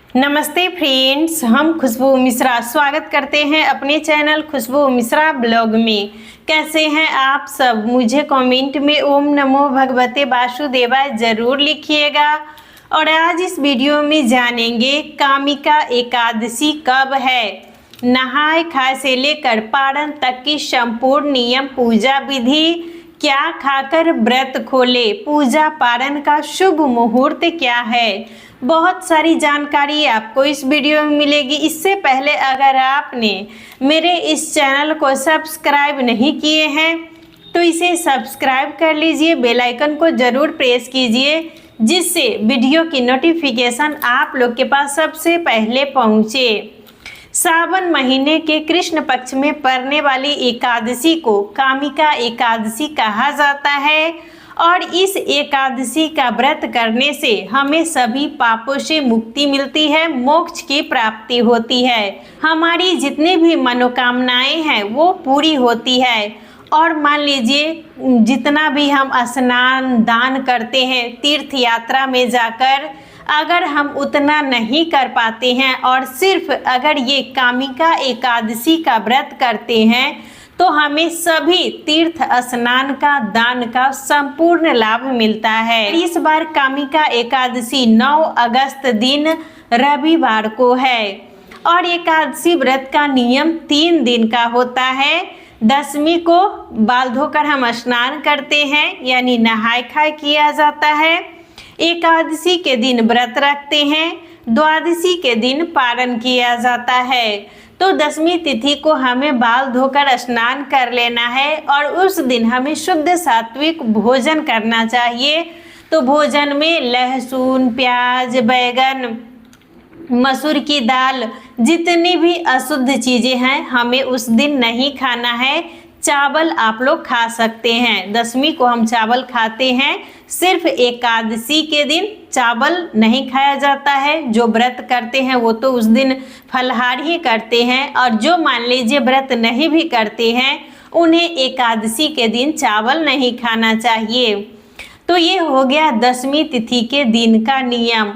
नमस्ते फ्रेंड्स, हम खुशबू मिश्रा स्वागत करते हैं अपने चैनल खुशबू मिश्रा ब्लॉग में। कैसे हैं आप सब? मुझे कमेंट में ओम नमो भगवते वासुदेवाय जरूर लिखिएगा। और आज इस वीडियो में जानेंगे कामिका एकादशी कब है, नहाए खाए से लेकर पारण तक की संपूर्ण नियम, पूजा विधि, क्या खाकर व्रत खोले, पूजा पारण का शुभ मुहूर्त क्या है। बहुत सारी जानकारी आपको इस वीडियो में मिलेगी। इससे पहले अगर आपने मेरे इस चैनल को सब्सक्राइब नहीं किए हैं तो इसे सब्सक्राइब कर लीजिए, बेल आइकन को ज़रूर प्रेस कीजिए जिससे वीडियो की नोटिफिकेशन आप लोग के पास सबसे पहले पहुंचे। सावन महीने के कृष्ण पक्ष में पड़ने वाली एकादशी को कामिका एकादशी कहा जाता है और इस एकादशी का व्रत करने से हमें सभी पापों से मुक्ति मिलती है, मोक्ष की प्राप्ति होती है, हमारी जितनी भी मनोकामनाएं हैं वो पूरी होती है। और मान लीजिए जितना भी हम स्नान दान करते हैं तीर्थ यात्रा में जाकर, अगर हम उतना नहीं कर पाते हैं और सिर्फ अगर ये कामिका एकादशी का व्रत करते हैं तो हमें सभी तीर्थ स्नान का दान का संपूर्ण लाभ मिलता है। इस बार कामिका एकादशी 9 अगस्त दिन रविवार को है और एकादशी व्रत का नियम 3 दिन का होता है। दशमी को बाल धोकर हम स्नान करते हैं यानी नहाय खाए किया जाता है। एकादशी के दिन व्रत रखते हैं, द्वादशी के दिन पारण किया जाता है। तो दशमी तिथि को हमें बाल धोकर स्नान कर लेना है और उस दिन हमें शुद्ध सात्विक भोजन करना चाहिए। तो भोजन में लहसुन, प्याज, बैगन, मसूर की दाल, जितनी भी अशुद्ध चीज़ें हैं हमें उस दिन नहीं खाना है। चावल आप लोग खा सकते हैं, दशमी को हम चावल खाते हैं, सिर्फ एकादशी के दिन चावल नहीं खाया जाता है। जो व्रत करते हैं वो तो उस दिन फलाहार ही करते हैं और जो मान लीजिए व्रत नहीं भी करते हैं उन्हें एकादशी के दिन चावल नहीं खाना चाहिए। तो ये हो गया दशमी तिथि के दिन का नियम।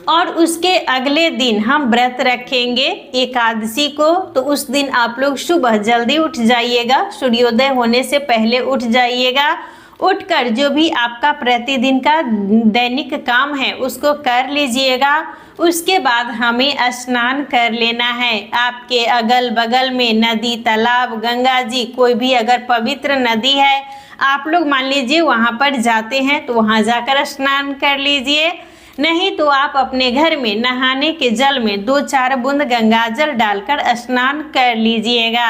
और उसके अगले दिन हम व्रत रखेंगे एकादशी को, तो उस दिन आप लोग सुबह जल्दी उठ जाइएगा, सूर्योदय होने से पहले उठ जाइएगा। उठकर जो भी आपका प्रतिदिन का दैनिक काम है उसको कर लीजिएगा। उसके बाद हमें स्नान कर लेना है। आपके अगल बगल में नदी, तालाब, गंगा जी, कोई भी अगर पवित्र नदी है आप लोग मान लीजिए वहाँ पर जाते हैं तो वहाँ जाकर स्नान कर लीजिए। नहीं तो आप अपने घर में नहाने के जल में 2-4 बूंद गंगा जल डालकर स्नान कर लीजिएगा।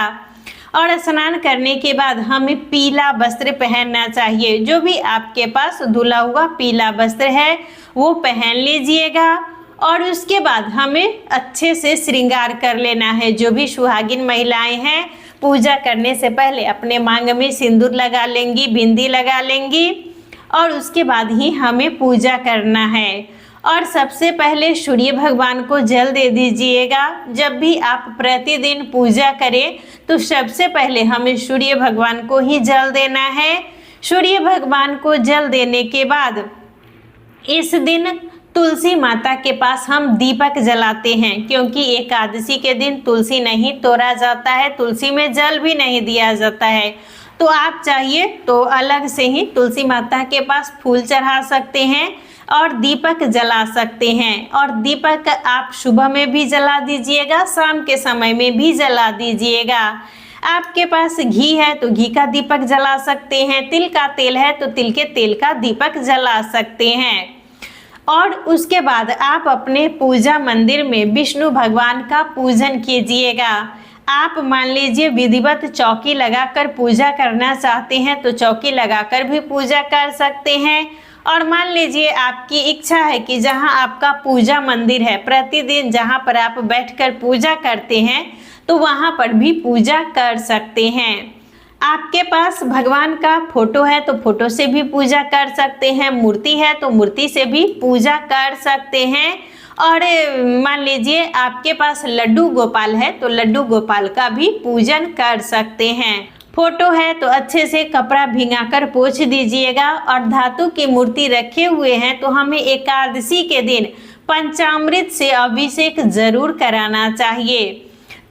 और स्नान करने के बाद हमें पीला वस्त्र पहनना चाहिए। जो भी आपके पास धुला हुआ पीला वस्त्र है वो पहन लीजिएगा। और उसके बाद हमें अच्छे से श्रृंगार कर लेना है। जो भी सुहागिन महिलाएं हैं पूजा करने से पहले अपने मांग में सिंदूर लगा लेंगी, बिंदी लगा लेंगी और उसके बाद ही हमें पूजा करना है। और सबसे पहले सूर्य भगवान को जल दे दीजिएगा। जब भी आप प्रतिदिन पूजा करें तो सबसे पहले हमें सूर्य भगवान को ही जल देना है। सूर्य भगवान को जल देने के बाद इस दिन तुलसी माता के पास हम दीपक जलाते हैं, क्योंकि एकादशी के दिन तुलसी नहीं तोड़ा जाता है, तुलसी में जल भी नहीं दिया जाता है। तो आप चाहिए तो अलग से ही तुलसी माता के पास फूल चढ़ा सकते हैं और दीपक जला सकते हैं। और दीपक आप सुबह में भी जला दीजिएगा, शाम के समय में भी जला दीजिएगा। आपके पास घी है तो घी का दीपक जला सकते हैं, तिल का तेल है तो तिल के तेल का दीपक जला सकते हैं। और उसके बाद आप अपने पूजा मंदिर में विष्णु भगवान का पूजन कीजिएगा। आप मान लीजिए विधिवत चौकी लगाकर पूजा करना चाहते हैं तो चौकी लगाकर भी पूजा कर सकते हैं। और मान लीजिए आपकी इच्छा है कि जहां आपका पूजा मंदिर है, प्रतिदिन जहां पर आप बैठकर पूजा करते हैं तो वहां पर भी पूजा कर सकते हैं। आपके पास भगवान का फोटो है तो फोटो से भी पूजा कर सकते हैं, मूर्ति है तो मूर्ति से भी पूजा कर सकते हैं। और मान लीजिए आपके पास लड्डू गोपाल है तो लड्डू गोपाल का भी पूजन कर सकते हैं। फोटो है तो अच्छे से कपड़ा भिंगाकर पोंछ दीजिएगा। और धातु की मूर्ति रखे हुए हैं तो हमें एकादशी के दिन पंचामृत से अभिषेक जरूर कराना चाहिए।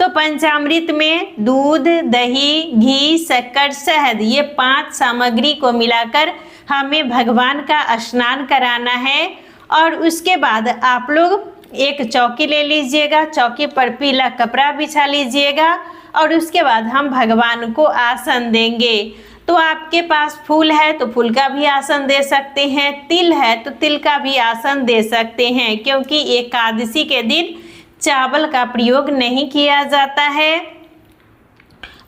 तो पंचामृत में दूध, दही, घी, शक्कर, शहद ये 5 सामग्री को मिलाकर हमें भगवान का स्नान कराना है। और उसके बाद आप लोग एक चौकी ले लीजिएगा, चौकी पर पीला कपड़ा बिछा लीजिएगा और उसके बाद हम भगवान को आसन देंगे। तो आपके पास फूल है तो फूल का भी आसन दे सकते हैं, तिल है तो तिल का भी आसन दे सकते हैं, क्योंकि एकादशी के दिन चावल का प्रयोग नहीं किया जाता है।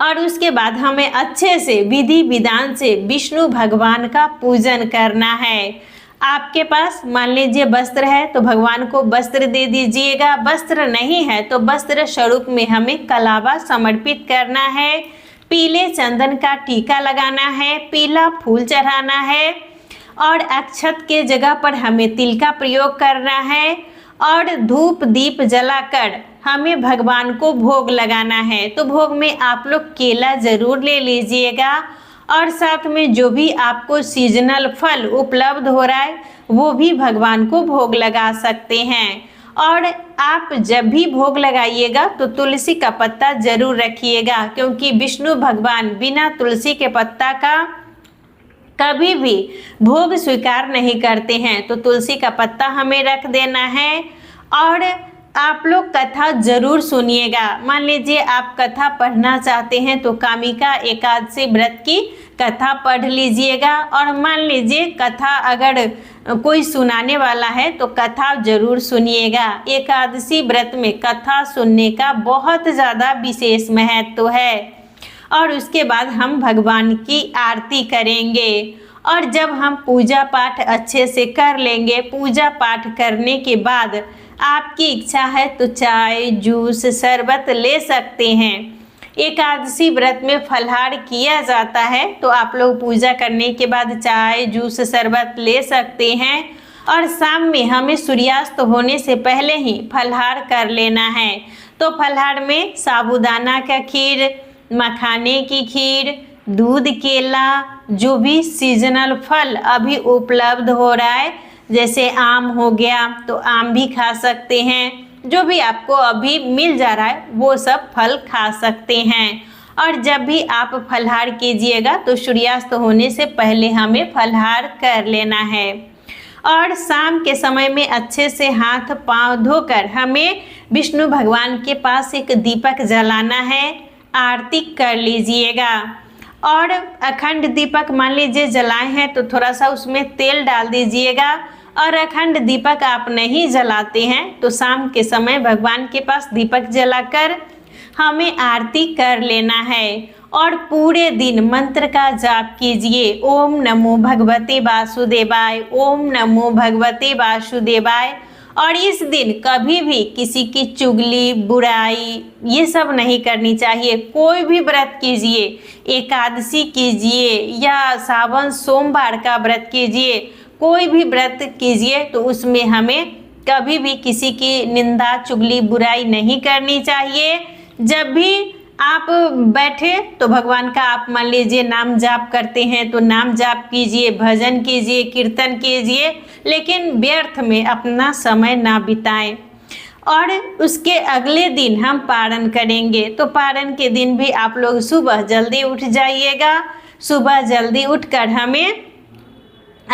और उसके बाद हमें अच्छे से विधि विधान से विष्णु भगवान का पूजन करना है। आपके पास मान लीजिए वस्त्र है तो भगवान को वस्त्र दे दीजिएगा, वस्त्र नहीं है तो वस्त्र स्वरूप में हमें कलावा समर्पित करना है, पीले चंदन का टीका लगाना है, पीला फूल चढ़ाना है और अक्षत के जगह पर हमें तिल का प्रयोग करना है और धूप दीप जलाकर हमें भगवान को भोग लगाना है। तो भोग में आप लोग केला जरूर ले लीजिएगा और साथ में जो भी आपको सीजनल फल उपलब्ध हो रहा है वो भी भगवान को भोग लगा सकते हैं। और आप जब भी भोग लगाइएगा तो तुलसी का पत्ता जरूर रखिएगा, क्योंकि विष्णु भगवान बिना तुलसी के पत्ता का कभी भी भोग स्वीकार नहीं करते हैं। तो तुलसी का पत्ता हमें रख देना है। और आप लोग कथा जरूर सुनिएगा। मान लीजिए आप कथा पढ़ना चाहते हैं तो कामिका एकादशी व्रत की कथा पढ़ लीजिएगा। और मान लीजिए कथा अगर कोई सुनाने वाला है तो कथा जरूर सुनिएगा। एकादशी व्रत में कथा सुनने का बहुत ज़्यादा विशेष महत्व है। और उसके बाद हम भगवान की आरती करेंगे। और जब हम पूजा पाठ अच्छे से कर लेंगे, पूजा पाठ करने के बाद आपकी इच्छा है तो चाय, जूस, शरबत ले सकते हैं। एकादशी व्रत में फलाहार किया जाता है तो आप लोग पूजा करने के बाद चाय, जूस, शरबत ले सकते हैं। और शाम में हमें सूर्यास्त होने से पहले ही फलाहार कर लेना है। तो फलाहार में साबूदाना का खीर, मखाने की खीर, दूध, केला, जो भी सीजनल फल अभी उपलब्ध हो रहा है, जैसे आम हो गया तो आम भी खा सकते हैं, जो भी आपको अभी मिल जा रहा है वो सब फल खा सकते हैं। और जब भी आप फलाहार कीजिएगा तो सूर्यास्त होने से पहले हमें फलाहार कर लेना है। और शाम के समय में अच्छे से हाथ पांव धोकर हमें विष्णु भगवान के पास एक दीपक जलाना है, आरती कर लीजिएगा। और अखंड दीपक मान लीजिए जलाए हैं तो थोड़ा सा उसमें तेल डाल दीजिएगा। और अखंड दीपक आप नहीं जलाते हैं तो शाम के समय भगवान के पास दीपक जलाकर हमें आरती कर लेना है। और पूरे दिन मंत्र का जाप कीजिए, ओम नमो भगवते वासुदेवाय, ओम नमो भगवते वासुदेवाय। और इस दिन कभी भी किसी की चुगली, बुराई ये सब नहीं करनी चाहिए। कोई भी व्रत कीजिए, एकादशी कीजिए या सावन सोमवार का व्रत कीजिए, कोई भी व्रत कीजिए तो उसमें हमें कभी भी किसी की निंदा, चुगली, बुराई नहीं करनी चाहिए। जब भी आप बैठे तो भगवान का आप मान लीजिए नाम जाप करते हैं तो नाम जाप कीजिए, भजन कीजिए, कीर्तन कीजिए, लेकिन व्यर्थ में अपना समय ना बिताएं। और उसके अगले दिन हम पारण करेंगे। तो पारण के दिन भी आप लोग सुबह जल्दी उठ जाइएगा। सुबह जल्दी उठकर हमें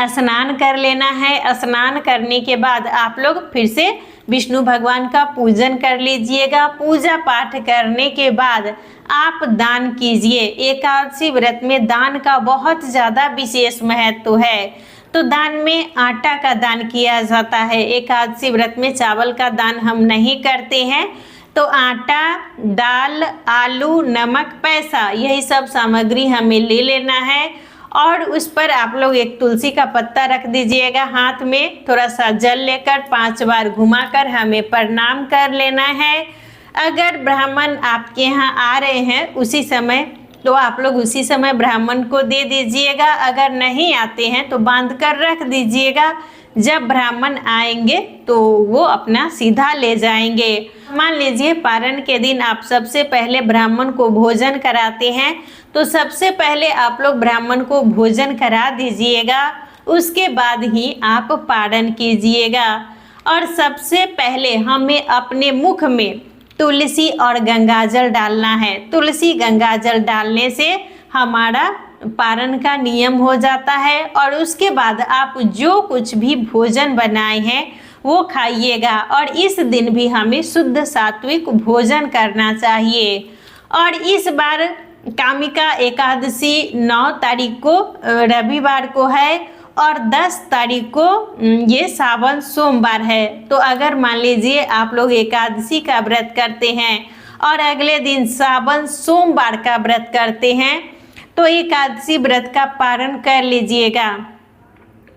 स्नान कर लेना है। स्नान करने के बाद आप लोग फिर से विष्णु भगवान का पूजन कर लीजिएगा। पूजा पाठ करने के बाद आप दान कीजिए। एकादशी व्रत में दान का बहुत ज़्यादा विशेष महत्व है। तो दान में आटा का दान किया जाता है। एकादशी व्रत में चावल का दान हम नहीं करते हैं। तो आटा, दाल, आलू, नमक, पैसा यही सब सामग्री हमें ले लेना है। और उस पर आप लोग एक तुलसी का पत्ता रख दीजिएगा। हाथ में थोड़ा सा जल लेकर 5 बार घुमाकर हमें प्रणाम कर लेना है। अगर ब्राह्मण आपके यहाँ आ रहे हैं उसी समय तो आप लोग उसी समय ब्राह्मण को दे दीजिएगा। अगर नहीं आते हैं तो बांध कर रख दीजिएगा। जब ब्राह्मण आएंगे तो वो अपना सीधा ले जाएंगे। मान लीजिए पारण के दिन आप सबसे पहले ब्राह्मण को भोजन कराते हैं तो सबसे पहले आप लोग ब्राह्मण को भोजन करा दीजिएगा, उसके बाद ही आप पारण कीजिएगा। और सबसे पहले हमें अपने मुख में तुलसी और गंगाजल डालना है। तुलसी गंगाजल डालने से हमारा पारण का नियम हो जाता है और उसके बाद आप जो कुछ भी भोजन बनाए हैं वो खाइएगा। और इस दिन भी हमें शुद्ध सात्विक भोजन करना चाहिए। और इस बार कामिका एकादशी 9 तारीख को रविवार को है और 10 तारीख को ये सावन सोमवार है। तो अगर मान लीजिए आप लोग एकादशी का व्रत करते हैं और अगले दिन सावन सोमवार का व्रत करते हैं तो एकादशी व्रत का पारण कर लीजिएगा।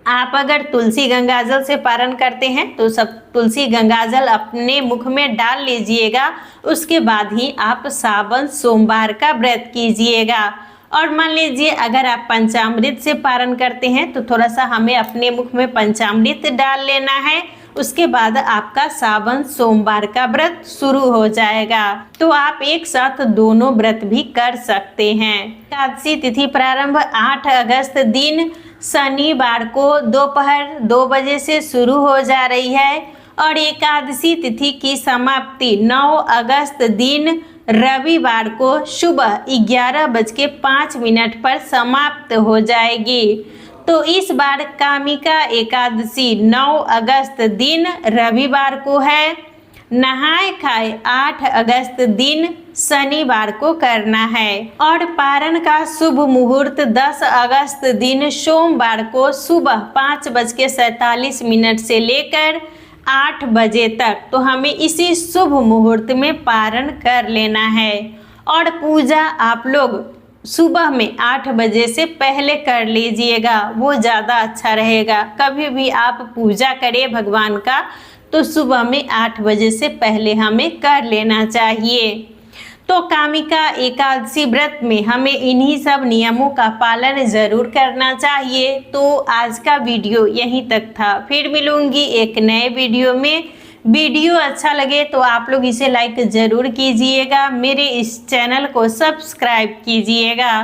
आप अगर तुलसी गंगाजल से पारण करते हैं तो सब तुलसी गंगाजल अपने मुख में डाल लीजिएगा। उसके बाद ही आप सावन सोमवार का व्रत कीजिएगा। और मान लीजिए अगर आप पंचामृत से पारण करते हैं तो थोड़ा सा हमें अपने मुख में पंचामृत डाल लेना है। उसके बाद आपका सावन सोमवार का व्रत शुरू हो जाएगा। तो आप एक साथ दोनों व्रत भी कर सकते हैं। एकादशी तिथि प्रारंभ 8 अगस्त दिन शनिवार को दोपहर 2 बजे से शुरू हो जा रही है और एकादशी तिथि की समाप्ति 9 अगस्त दिन रविवार को सुबह 11:05 पर समाप्त हो जाएगी। तो इस बार कामिका एकादशी 9 अगस्त दिन रविवार को है। नहाए खाए 8 अगस्त दिन शनिवार को करना है। और पारण का शुभ मुहूर्त 10 अगस्त दिन सोमवार को सुबह 5:47 से लेकर 8 बजे तक। तो हमें इसी शुभ मुहूर्त में पारण कर लेना है। और पूजा आप लोग सुबह में 8 बजे से पहले कर लीजिएगा, वो ज़्यादा अच्छा रहेगा। कभी भी आप पूजा करें भगवान का तो सुबह में 8 बजे से पहले हमें कर लेना चाहिए। तो कामिका एकादशी व्रत में हमें इन्हीं सब नियमों का पालन ज़रूर करना चाहिए। तो आज का वीडियो यहीं तक था। फिर मिलूंगी एक नए वीडियो में। वीडियो अच्छा लगे तो आप लोग इसे लाइक ज़रूर कीजिएगा, मेरे इस चैनल को सब्सक्राइब कीजिएगा।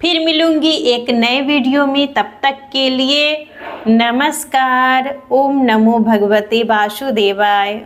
फिर मिलूंगी एक नए वीडियो में। तब तक के लिए नमस्कार। ओम नमो भगवते वासुदेवाय।